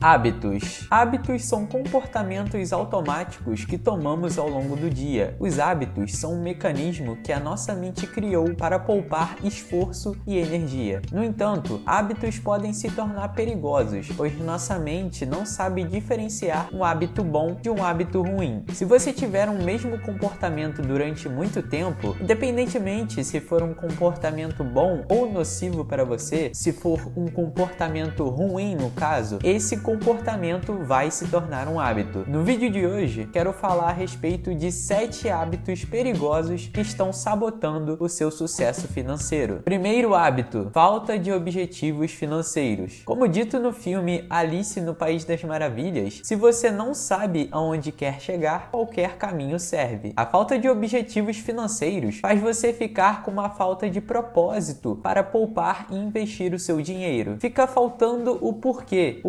Hábitos. Hábitos são comportamentos automáticos que tomamos ao longo do dia. Os hábitos são um mecanismo que a nossa mente criou para poupar esforço e energia. No entanto, hábitos podem se tornar perigosos, pois nossa mente não sabe diferenciar um hábito bom de um hábito ruim. Se você tiver um mesmo comportamento durante muito tempo, independentemente se for um comportamento bom ou nocivo para você, se for um comportamento ruim no caso, esse comportamento vai se tornar um hábito. No vídeo de hoje, quero falar a respeito de 7 hábitos perigosos que estão sabotando o seu sucesso financeiro. Primeiro hábito: falta de objetivos financeiros. Como dito no filme Alice no País das Maravilhas, se você não sabe aonde quer chegar, qualquer caminho serve. A falta de objetivos financeiros faz você ficar com uma falta de propósito para poupar e investir o seu dinheiro. Fica faltando o porquê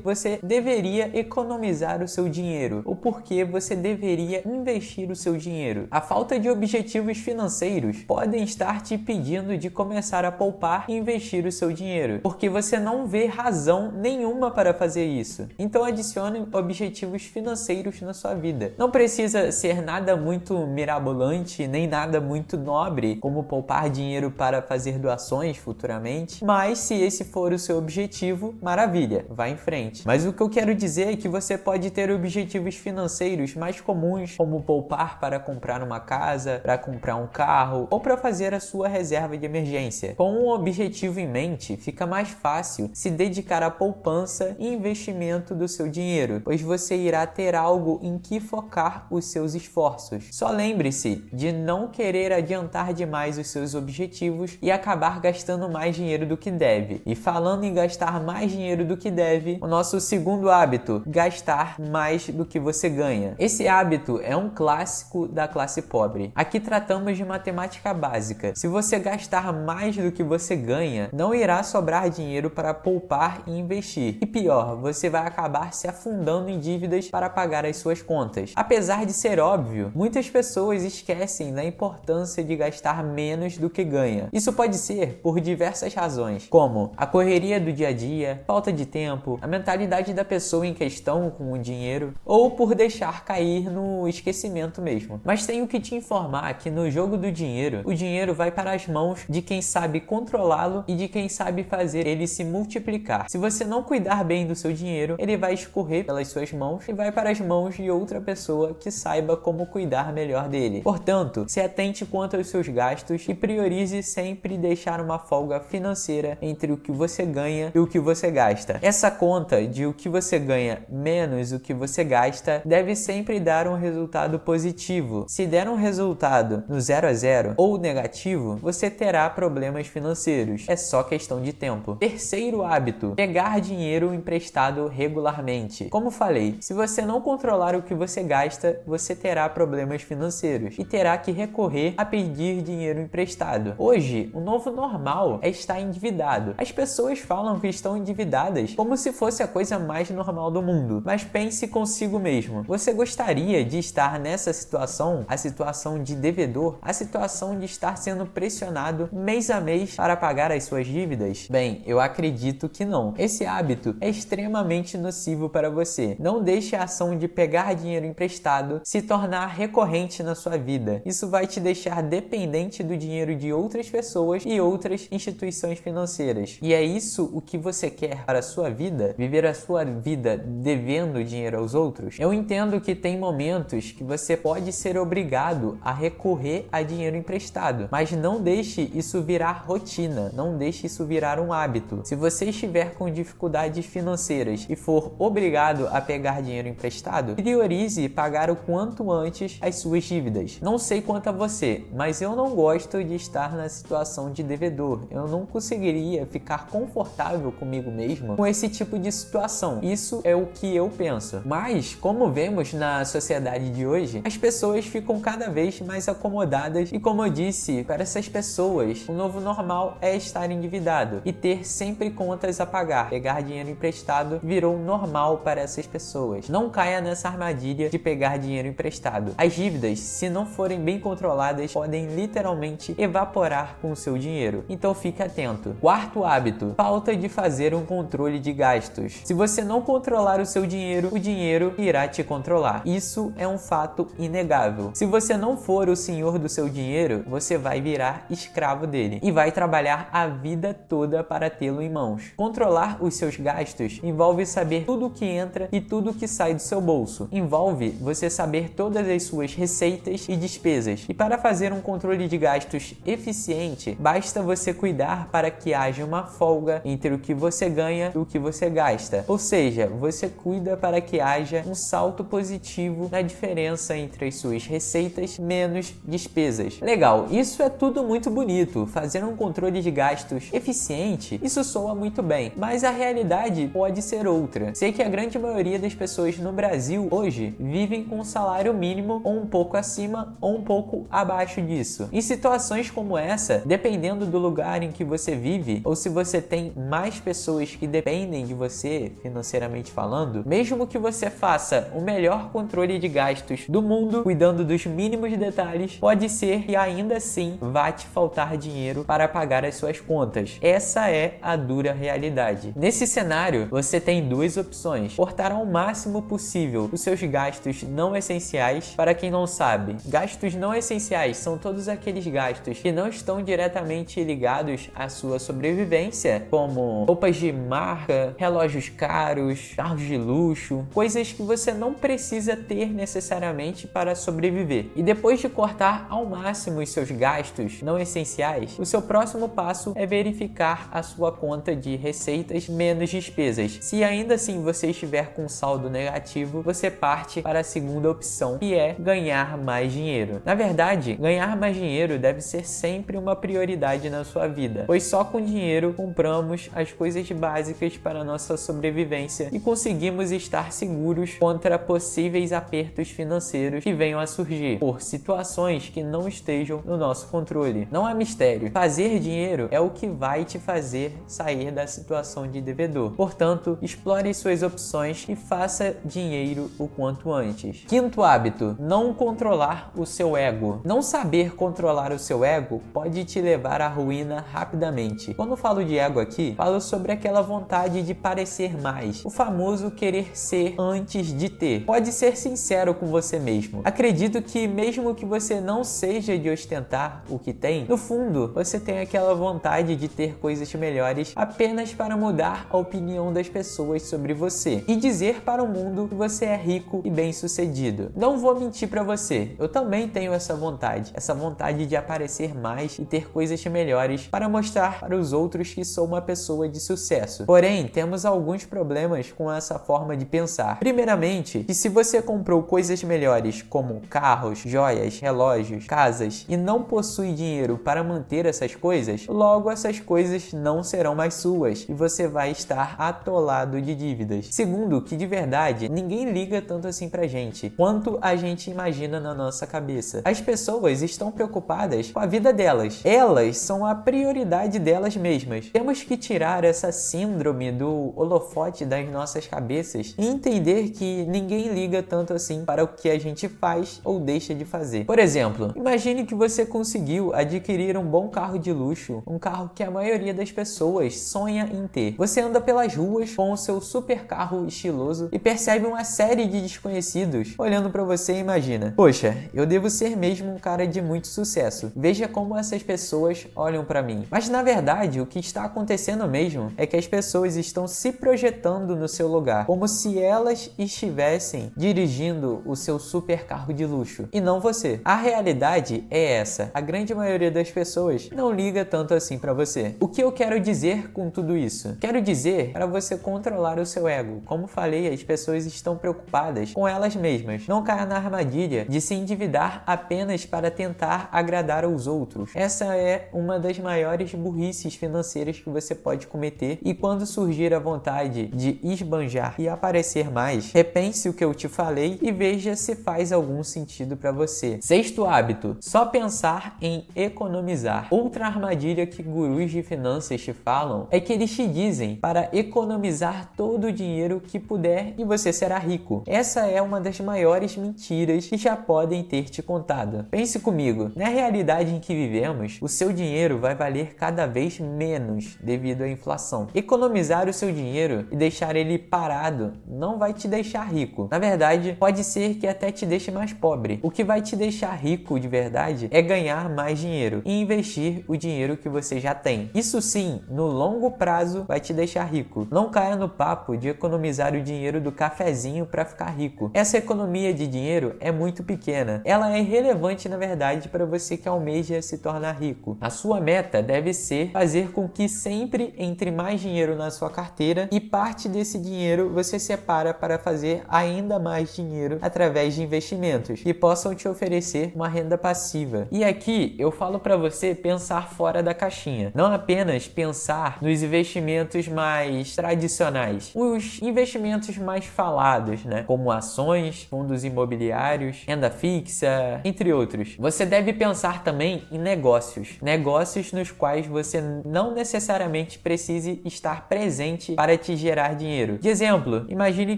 você deveria economizar o seu dinheiro, o porquê você deveria investir o seu dinheiro. A falta de objetivos financeiros podem estar te pedindo de começar a poupar e investir o seu dinheiro, porque você não vê razão nenhuma para fazer isso. Então adicione objetivos financeiros na sua vida. Não precisa ser nada muito mirabolante, nem nada muito nobre, como poupar dinheiro para fazer doações futuramente, mas se esse for o seu objetivo, maravilha, vá em frente. Mas o que eu quero dizer é que você pode ter objetivos financeiros mais comuns, como poupar para comprar uma casa, para comprar um carro ou para fazer a sua reserva de emergência. Com um objetivo em mente, fica mais fácil se dedicar à poupança e investimento do seu dinheiro, pois você irá ter algo em que focar os seus esforços. Só lembre-se de não querer adiantar demais os seus objetivos e acabar gastando mais dinheiro do que deve. E falando em gastar mais dinheiro do que deve, o nosso segundo hábito: gastar mais do que você ganha. Esse hábito é um clássico da classe pobre. Aqui tratamos de matemática básica. Se você gastar mais do que você ganha, não irá sobrar dinheiro para poupar e investir. E pior, você vai acabar se afundando em dívidas para pagar as suas contas. Apesar de ser óbvio, muitas pessoas esquecem da importância de gastar menos do que ganha. Isso pode ser por diversas razões, como a correria do dia a dia, falta de tempo, a mentalidade da pessoa em questão com o dinheiro, ou por deixar cair no esquecimento mesmo. Mas tenho que te informar que no jogo do dinheiro, o dinheiro vai para as mãos de quem sabe controlá-lo e de quem sabe fazer ele se multiplicar. Se você não cuidar bem do seu dinheiro, ele vai escorrer pelas suas mãos e vai para as mãos de outra pessoa que saiba como cuidar melhor dele. Portanto, se atente quanto aos seus gastos e priorize sempre deixar uma folga financeira entre o que você ganha e o que você gasta. Essa conta de o que você ganha menos o que você gasta deve sempre dar um resultado positivo. Se der um resultado no 0 a 0 ou negativo, você terá problemas financeiros. É só questão de tempo. Terceiro hábito: pegar dinheiro emprestado regularmente. Como falei, se você não controlar o que você gasta, você terá problemas financeiros e terá que recorrer a pedir dinheiro emprestado. Hoje, o novo normal é estar endividado. As pessoas falam que estão endividadas como se fosse a coisa mais normal do mundo. Mas pense consigo mesmo. Você gostaria de estar nessa situação? A situação de devedor? A situação de estar sendo pressionado mês a mês para pagar as suas dívidas? Bem, eu acredito que não. Esse hábito é extremamente nocivo para você. Não deixe a ação de pegar dinheiro emprestado se tornar recorrente na sua vida. Isso vai te deixar dependente do dinheiro de outras pessoas e outras instituições financeiras. E é isso o que você quer para a sua vida? Viver a sua vida devendo dinheiro aos outros? Eu entendo que tem momentos que você pode ser obrigado a recorrer a dinheiro emprestado, mas não deixe isso virar rotina, não deixe isso virar um hábito. Se você estiver com dificuldades financeiras e for obrigado a pegar dinheiro emprestado, priorize pagar o quanto antes as suas dívidas. Não sei quanto a você, mas eu não gosto de estar na situação de devedor. Eu não conseguiria ficar confortável comigo mesmo com esse tipo de situação. Isso é o que eu penso. Mas, como vemos na sociedade de hoje, as pessoas ficam cada vez mais acomodadas e, como eu disse, para essas pessoas, o novo normal é estar endividado e ter sempre contas a pagar. Pegar dinheiro emprestado virou normal para essas pessoas. Não caia nessa armadilha de pegar dinheiro emprestado. As dívidas, se não forem bem controladas, podem literalmente evaporar com o seu dinheiro. Então fique atento. Quarto hábito: falta de fazer um controle de gastos. gastos. Se você não controlar o seu dinheiro, o dinheiro irá te controlar. Isso é um fato inegável. Se você não for o senhor do seu dinheiro, você vai virar escravo dele e vai trabalhar a vida toda para tê-lo em mãos. Controlar os seus gastos envolve saber tudo o que entra e tudo o que sai do seu bolso. Envolve você saber todas as suas receitas e despesas. E para fazer um controle de gastos eficiente, basta você cuidar para que haja uma folga entre o que você ganha e o que você gasta. Ou seja, você cuida para que haja um salto positivo na diferença entre as suas receitas menos despesas. Legal, isso é tudo muito bonito. Fazer um controle de gastos eficiente, isso soa muito bem, mas a realidade pode ser outra. Sei que a grande maioria das pessoas no Brasil hoje vivem com um salário mínimo ou um pouco acima ou um pouco abaixo disso. Em situações como essa, dependendo do lugar em que você vive ou se você tem mais pessoas que dependem de você financeiramente falando, mesmo que você faça o melhor controle de gastos do mundo, cuidando dos mínimos detalhes, pode ser que ainda assim vá te faltar dinheiro para pagar as suas contas. Essa é a dura realidade. Nesse cenário, você tem duas opções: cortar ao máximo possível os seus gastos não essenciais. Para quem não sabe, gastos não essenciais são todos aqueles gastos que não estão diretamente ligados à sua sobrevivência, como roupas de marca, relógios caros, carros de luxo, coisas que você não precisa ter necessariamente para sobreviver. E depois de cortar ao máximo os seus gastos não essenciais, o seu próximo passo é verificar a sua conta de receitas menos despesas. Se ainda assim você estiver com saldo negativo, você parte para a segunda opção, que é ganhar mais dinheiro. Na verdade, ganhar mais dinheiro deve ser sempre uma prioridade na sua vida, pois só com dinheiro compramos as coisas básicas para a nossa sobrevivência e conseguimos estar seguros contra possíveis apertos financeiros que venham a surgir por situações que não estejam no nosso controle. Não há mistério. Fazer dinheiro é o que vai te fazer sair da situação de devedor. Portanto, explore suas opções e faça dinheiro o quanto antes. Quinto hábito: não controlar o seu ego. Não saber controlar o seu ego pode te levar à ruína rapidamente. Quando falo de ego aqui, falo sobre aquela vontade de parecer mais, o famoso querer ser antes de ter. Pode ser sincero com você mesmo. Acredito que mesmo que você não seja de ostentar o que tem, no fundo você tem aquela vontade de ter coisas melhores apenas para mudar a opinião das pessoas sobre você e dizer para o mundo que você é rico e bem-sucedido. Não vou mentir para você, eu também tenho essa vontade de aparecer mais e ter coisas melhores para mostrar para os outros que sou uma pessoa de sucesso. Porém, temos alguns problemas com essa forma de pensar. Primeiramente, que se você comprou coisas melhores como carros, joias, relógios, casas e não possui dinheiro para manter essas coisas, logo essas coisas não serão mais suas e você vai estar atolado de dívidas. Segundo, que de verdade ninguém liga tanto assim pra gente quanto a gente imagina na nossa cabeça. As pessoas estão preocupadas com a vida delas. Elas são a prioridade delas mesmas. Temos que tirar essa síndrome do holofote das nossas cabeças e entender que ninguém liga tanto assim para o que a gente faz ou deixa de fazer. Por exemplo, imagine que você conseguiu adquirir um bom carro de luxo, um carro que a maioria das pessoas sonha em ter. Você anda pelas ruas com o seu super carro estiloso e percebe uma série de desconhecidos olhando para você e imagina: poxa, eu devo ser mesmo um cara de muito sucesso. Veja como essas pessoas olham para mim. Mas na verdade, o que está acontecendo mesmo é que as pessoas estão se projetando no seu lugar, como se elas estivessem dirigindo o seu super carro de luxo e não você. A realidade é essa: a grande maioria das pessoas não liga tanto assim para você. O que eu quero dizer com tudo isso? Quero dizer para você controlar o seu ego. Como falei, as pessoas estão preocupadas com elas mesmas. Não caia na armadilha de se endividar apenas para tentar agradar aos outros. Essa é uma das maiores burrices financeiras que você pode cometer, e quando surgir a vontade de esbanjar e aparecer mais, repense o que eu te falei e veja se faz algum sentido para você. Sexto hábito: só pensar em economizar. Outra armadilha que gurus de finanças te falam é que eles te dizem para economizar todo o dinheiro que puder e você será rico. Essa é uma das maiores mentiras que já podem ter te contado. Pense comigo, na realidade em que vivemos, o seu dinheiro vai valer cada vez menos devido à inflação. Economizar o seu dinheiro e deixar ele parado não vai te deixar rico. Na verdade, pode ser que até te deixe mais pobre. O que vai te deixar rico de verdade é ganhar mais dinheiro e investir o dinheiro que você já tem. Isso sim, no longo prazo vai te deixar rico. Não caia no papo de economizar o dinheiro do cafezinho para ficar rico. Essa economia de dinheiro é muito pequena. Ela é irrelevante, na verdade, para você que almeja se tornar rico. A sua meta deve ser fazer com que sempre entre mais dinheiro na sua carteira e parte desse dinheiro você separa para fazer ainda mais dinheiro através de investimentos que possam te oferecer uma renda passiva. E aqui eu falo para você pensar fora da caixinha. Não apenas pensar nos investimentos mais tradicionais, os investimentos mais falados, né? Como ações, fundos imobiliários, renda fixa, entre outros. Você deve pensar também em negócios. Negócios nos quais você não necessariamente precise estar presente para te gerar dinheiro. De exemplo, imagine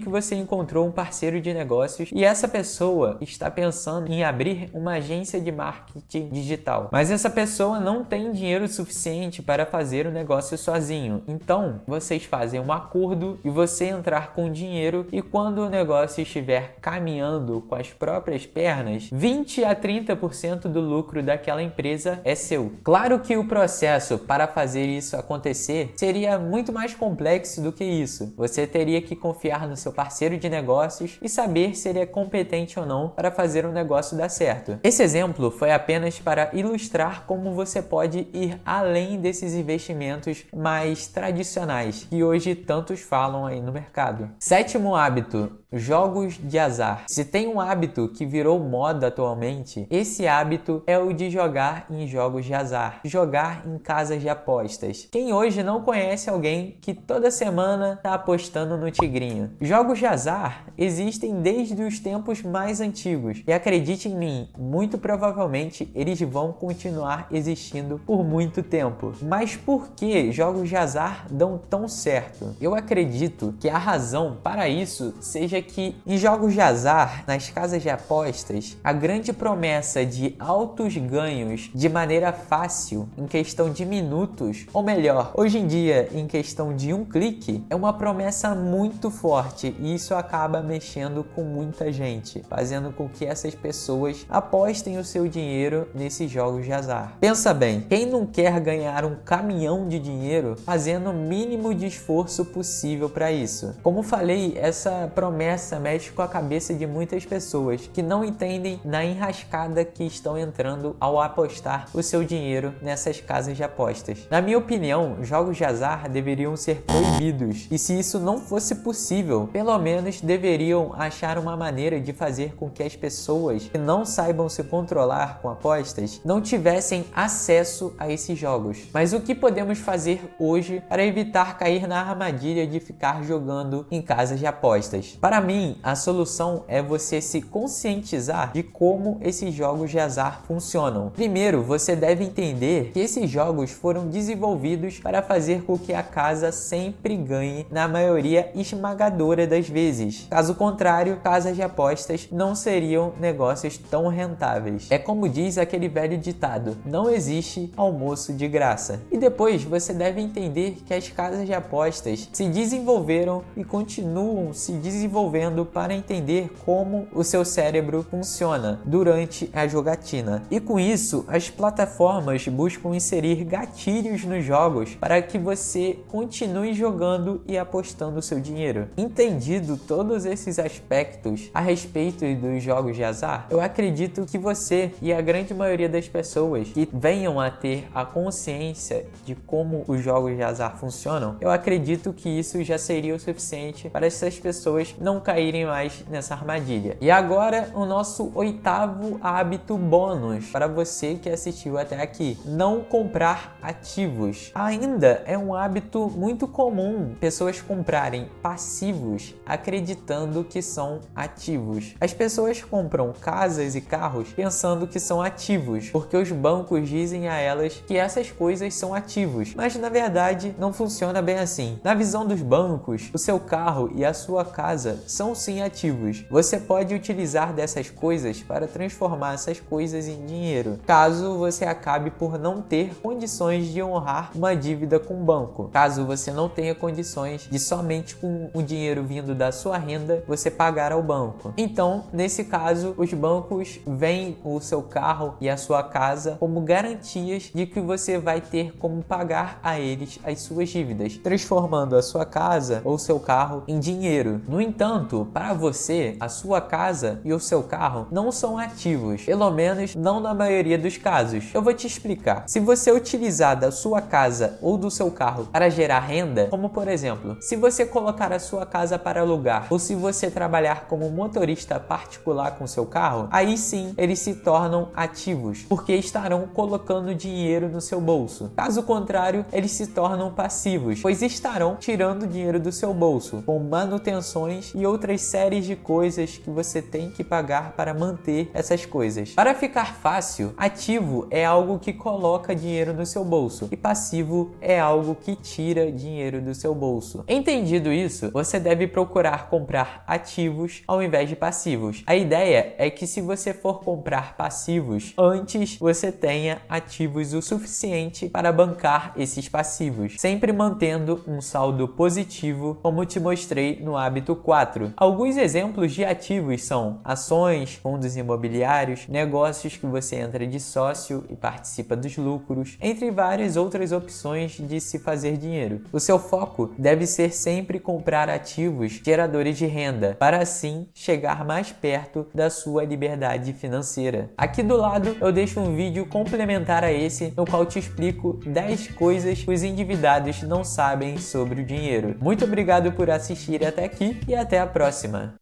que você encontrou um parceiro de negócios e essa pessoa está pensando em abrir uma agência de marketing digital. Mas essa pessoa não tem dinheiro suficiente para fazer o negócio sozinho. Então, vocês fazem um acordo e você entrar com dinheiro e quando o negócio estiver caminhando com as próprias pernas, 20 a 30% do lucro daquela empresa é seu. Claro que o processo para fazer isso acontecer seria muito mais complexo do que isso. Você teria que confiar no seu parceiro de negócios e saber se ele é competente ou não para fazer o negócio dar certo. Esse exemplo foi apenas para ilustrar como você pode ir além desses investimentos mais tradicionais que hoje tantos falam aí no mercado. Sétimo hábito: jogos de azar. Se tem um hábito que virou moda atualmente, esse hábito é o de jogar em jogos de azar, jogar em casas de apostas. Quem hoje não conhece alguém que toda semana está apostando no tigrinho? Jogos de azar existem desde os tempos mais antigos e acredite em mim, muito provavelmente eles vão continuar existindo por muito tempo. Mas por que jogos de azar dão tão certo? Eu acredito que a razão para isso seja que em jogos de azar, nas casas de apostas, a grande promessa de altos ganhos de maneira fácil, em questão de minutos, ou melhor, hoje em dia em questão de um clique, é uma promessa muito forte e isso acaba mexendo com muita gente, fazendo com que essas pessoas apostem o seu dinheiro nesses jogos de azar. Pensa bem, quem não quer ganhar um caminhão de dinheiro fazendo o mínimo de esforço possível para isso? Como falei, essa promessa mexe com a cabeça de muitas pessoas que não entendem na enrascada que estão entrando ao apostar o seu dinheiro nessas casas de apostas. Na minha opinião, jogos de azar deveriam ser proibidos e se isso não fosse possível, pelo menos deveriam achar uma maneira de fazer com que as pessoas que não saibam se controlar com apostas não tivessem acesso a esses jogos. Mas o que podemos fazer hoje para evitar cair na armadilha de ficar jogando em casas de apostas? Para mim, a solução é você se conscientizar de como esses jogos de azar funcionam. Primeiro, você deve entender que esses jogos foram desenvolvidos para fazer com que a casa sempre ganhe na maioria esmagadora das vezes. Caso contrário, casas de apostas não seriam negócios tão rentáveis. É como diz aquele velho ditado: não existe almoço de graça. E depois você deve entender que as casas de apostas se desenvolveram e continuam se desenvolvendo para entender como o seu cérebro funciona durante a jogatina. E com isso, as plataformas buscam inserir gatilhos nos jogos para que você continue jogando e apostando o seu dinheiro. Entendido todos esses aspectos a respeito dos jogos de azar, eu acredito que você e a grande maioria das pessoas que venham a ter a consciência de como os jogos de azar funcionam, eu acredito que isso já seria o suficiente para essas pessoas não caírem mais nessa armadilha. E agora o nosso oitavo hábito bônus para você que assistiu até aqui: não comprar ativos. Ainda é um hábito muito comum pessoas comprarem passivos acreditando que são ativos. As pessoas compram casas e carros pensando que são ativos, porque os bancos dizem a elas que essas coisas são ativos, mas na verdade não funciona bem assim. Na visão dos bancos, o seu carro e a sua casa são sim ativos. Você pode utilizar dessas coisas para transformar essas coisas em dinheiro, caso você acabe por não ter condições de honrar uma dívida com o banco. Caso você não tenha tenha condições de somente com o dinheiro vindo da sua renda você pagar ao banco. Então, nesse caso, os bancos veem o seu carro e a sua casa como garantias de que você vai ter como pagar a eles as suas dívidas, transformando a sua casa ou seu carro em dinheiro. No entanto, para você, a sua casa e o seu carro não são ativos, pelo menos não na maioria dos casos. Eu vou te explicar. Se você utilizar da sua casa ou do seu carro para gerar renda, como por exemplo, se você colocar a sua casa para alugar ou se você trabalhar como motorista particular com seu carro, aí sim eles se tornam ativos, porque estarão colocando dinheiro no seu bolso. Caso contrário, eles se tornam passivos, pois estarão tirando dinheiro do seu bolso, com manutenções e outras séries de coisas que você tem que pagar para manter essas coisas. Para ficar fácil, ativo é algo que coloca dinheiro no seu bolso e passivo é algo que tira dinheiro do seu bolso. Entendido isso, você deve procurar comprar ativos ao invés de passivos. A ideia é que se você for comprar passivos, antes você tenha ativos o suficiente para bancar esses passivos, sempre mantendo um saldo positivo, como te mostrei no hábito 4. Alguns exemplos de ativos são ações, fundos imobiliários, negócios que você entra de sócio e participa dos lucros, entre várias outras opções de se fazer dinheiro. O seu foco deve ser sempre comprar ativos geradores de renda, para assim chegar mais perto da sua liberdade financeira. Aqui do lado eu deixo um vídeo complementar a esse, no qual te explico 10 coisas que os endividados não sabem sobre o dinheiro. Muito obrigado por assistir até aqui e até a próxima!